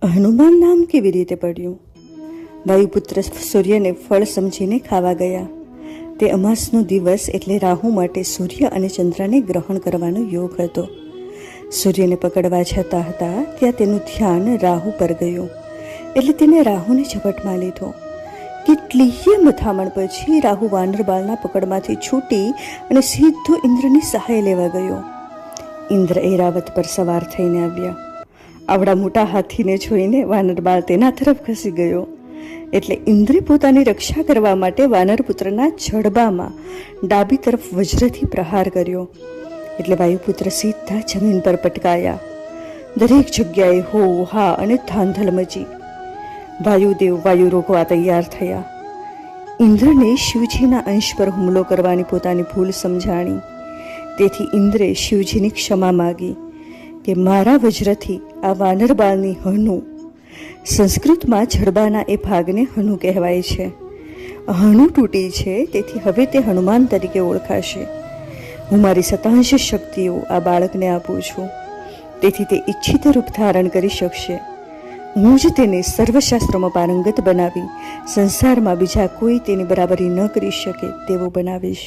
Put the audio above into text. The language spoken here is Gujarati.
હનુમાન નામ કેવી રીતે પડ્યું? વાયુપુત્ર સૂર્યને ફળ સમજીને ખાવા ગયા. તે અમાસનો દિવસ એટલે રાહુ માટે સૂર્ય અને ચંદ્રને ગ્રહણ કરવાનો યોગ હતો. સૂર્યને પકડવા જતા હતા ત્યાં તેનું ધ્યાન રાહુ પર ગયું, એટલે તેને રાહુને ઝપટમાં લીધો. કેટલીય મથામણ પછી રાહુ વાનરબાળના પકડમાંથી છૂટી અને સીધો ઇન્દ્રની સહાય લેવા ગયો. ઇન્દ્ર એરાવત પર સવાર થઈને આવ્યા. આવડા મોટા હાથીને જોઈને વાનરબાળ તેના તરફ ખસી ગયો, એટલે ઇન્દ્રે પોતાની રક્ષા કરવા માટે વાનરપુત્રના જડબામાં ડાબી તરફ વજ્રથી પ્રહાર કર્યો, એટલે વાયુપુત્ર સીધા જમીન પર પટકાયા. દરેક જગ્યાએ હો હા અને ધાંધલ મચી. વાયુદેવ વાયુ રોકવા તૈયાર થયા. ઇન્દ્રને શિવજીના અંશ પર હુમલો કરવાની પોતાની ભૂલ સમજાણી. તેથી ઇન્દ્રે શિવજીની ક્ષમા માગી કે મારા વજ્રથી આ વાનરબાળની હનુ, સંસ્કૃતમાં જડબાના એ ભાગને હનુ કહેવાય છે, હનુ તૂટી છે, તેથી હવે તે હનુમાન તરીકે ઓળખાશે. હું મારી સતાંશ શક્તિઓ આ બાળકને આપું છું, તેથી તે ઈચ્છિત રૂપ ધારણ કરી શકશે. હું જ તેને સર્વશાસ્ત્રોમાં પારંગત બનાવી સંસારમાં બીજા કોઈ તેની બરાબરી ન કરી શકે તેવો બનાવીશ.